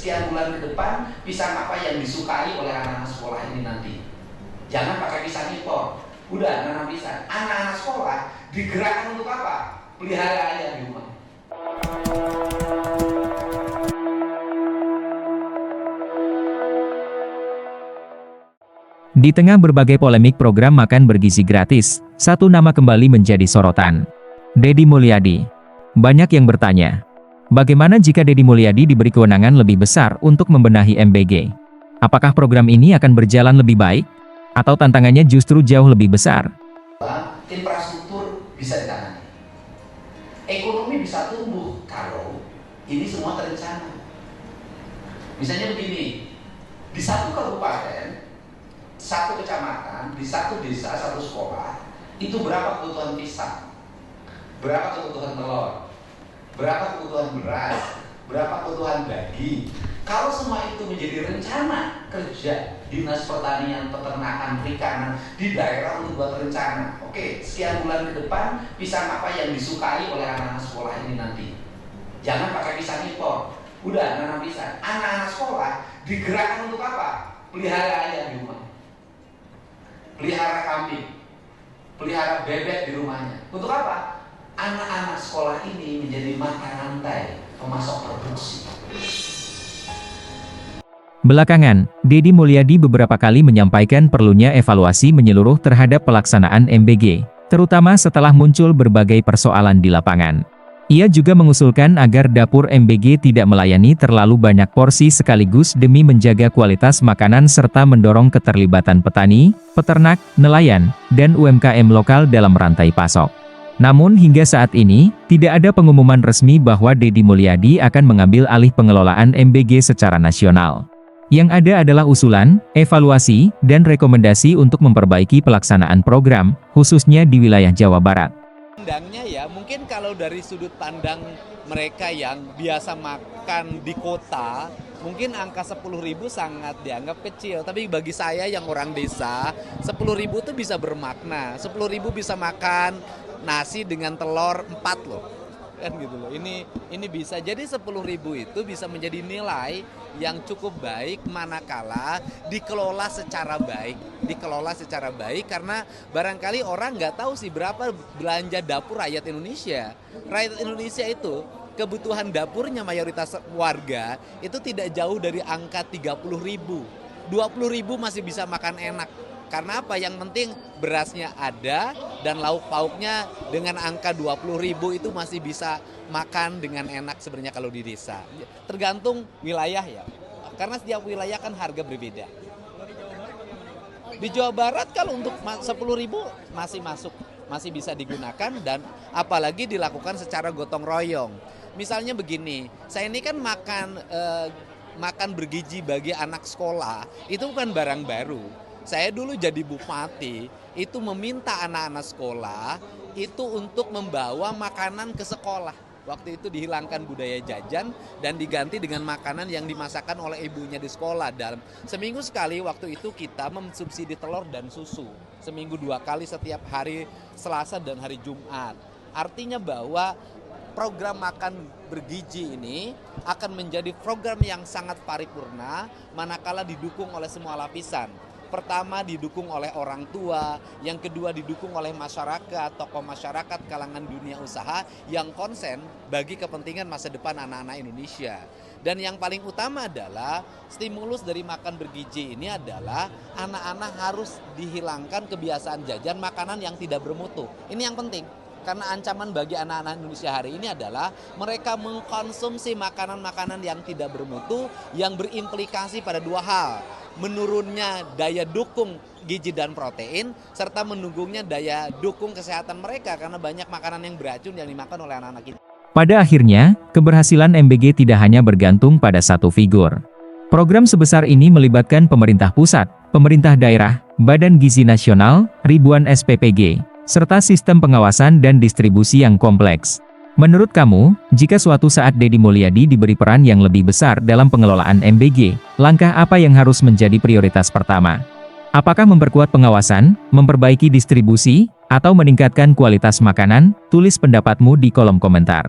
sekian bulan ke depan pisang apa yang disukai oleh anak-anak sekolah ini nanti. Jangan pakai pisang impor. Udah nanam pisang. Anak-anak sekolah digerakkan untuk apa? Pelihara aja di rumah. Di tengah berbagai polemik program makan bergizi gratis, satu nama kembali menjadi sorotan. Deddy Mulyadi. Banyak yang bertanya, bagaimana jika Deddy Mulyadi diberi kewenangan lebih besar untuk membenahi MBG? Apakah program ini akan berjalan lebih baik? Atau tantangannya justru jauh lebih besar? Infrastruktur bisa ditangani. Ekonomi bisa tumbuh kalau ini semua terencana. Misalnya begini, di satu kabupaten, satu kecamatan, di satu desa, satu sekolah, itu berapa kebutuhan pisang, berapa kebutuhan telur, berapa kebutuhan beras, berapa kebutuhan daging. Kalau semua itu menjadi rencana kerja Dinas Pertanian, Peternakan, Perikanan di daerah untuk buat rencana. Oke, sekian bulan ke depan pisang apa yang disukai oleh anak-anak sekolah ini nanti. Jangan pakai pisang impor. Udah nanam pisang. Anak-anak sekolah digerakkan untuk apa? Pelihara aja di rumah. Pelihara kambing, pelihara bebek di rumahnya. Untuk apa? Anak-anak sekolah ini menjadi mata rantai pemasok produksi. Belakangan, Deddy Mulyadi beberapa kali menyampaikan perlunya evaluasi menyeluruh terhadap pelaksanaan MBG, terutama setelah muncul berbagai persoalan di lapangan. Ia juga mengusulkan agar dapur MBG tidak melayani terlalu banyak porsi sekaligus demi menjaga kualitas makanan serta mendorong keterlibatan petani, peternak, nelayan, dan UMKM lokal dalam rantai pasok. Namun hingga saat ini, tidak ada pengumuman resmi bahwa Deddy Mulyadi akan mengambil alih pengelolaan MBG secara nasional. Yang ada adalah usulan, evaluasi, dan rekomendasi untuk memperbaiki pelaksanaan program, khususnya di wilayah Jawa Barat. Pandangnya ya, mungkin kalau dari sudut pandang mereka yang biasa makan di kota, mungkin angka 10.000 sangat dianggap kecil. Tapi bagi saya yang orang desa, 10.000 itu bisa bermakna. 10.000 bisa makan nasi dengan telur 4 loh. Kan gitu loh. Ini bisa jadi 10.000 itu bisa menjadi nilai yang cukup baik manakala dikelola secara baik karena barangkali orang nggak tahu sih berapa belanja dapur rakyat Indonesia. Rakyat Indonesia itu kebutuhan dapurnya mayoritas warga itu tidak jauh dari angka 30.000. 20.000 masih bisa makan enak. Karena apa? Yang penting berasnya ada dan lauk pauknya dengan angka 20.000 itu masih bisa makan dengan enak sebenarnya kalau di desa. Tergantung wilayah ya. Karena setiap wilayah kan harga berbeda. Di Jawa Barat kalau untuk 10.000 masih masuk, masih bisa digunakan dan apalagi dilakukan secara gotong royong. Misalnya begini, saya ini kan makan bergizi bagi anak sekolah, itu bukan barang baru. Saya dulu jadi bupati, itu meminta anak-anak sekolah itu untuk membawa makanan ke sekolah. Waktu itu dihilangkan budaya jajan dan diganti dengan makanan yang dimasakkan oleh ibunya di sekolah. Dalam seminggu sekali waktu itu kita mensubsidi telur dan susu. Seminggu 2 kali setiap hari Selasa dan hari Jumat. Artinya bahwa program makan bergizi ini akan menjadi program yang sangat paripurna manakala didukung oleh semua lapisan. Pertama didukung oleh orang tua, yang kedua didukung oleh masyarakat, tokoh masyarakat, kalangan dunia usaha yang konsen bagi kepentingan masa depan anak-anak Indonesia. Dan yang paling utama adalah stimulus dari makan bergizi ini adalah anak-anak harus dihilangkan kebiasaan jajan makanan yang tidak bermutu. Ini yang penting. Karena ancaman bagi anak-anak Indonesia hari ini adalah mereka mengkonsumsi makanan-makanan yang tidak bermutu yang berimplikasi pada 2 hal. Menurunnya daya dukung gizi dan protein serta menunggungnya daya dukung kesehatan mereka karena banyak makanan yang beracun yang dimakan oleh anak-anak kita. Pada akhirnya, keberhasilan MBG tidak hanya bergantung pada satu figur. Program sebesar ini melibatkan pemerintah pusat, pemerintah daerah, Badan Gizi Nasional, ribuan SPPG, serta sistem pengawasan dan distribusi yang kompleks. Menurut kamu, jika suatu saat Deddy Mulyadi diberi peran yang lebih besar dalam pengelolaan MBG, langkah apa yang harus menjadi prioritas pertama? Apakah memperkuat pengawasan, memperbaiki distribusi, atau meningkatkan kualitas makanan? Tulis pendapatmu di kolom komentar.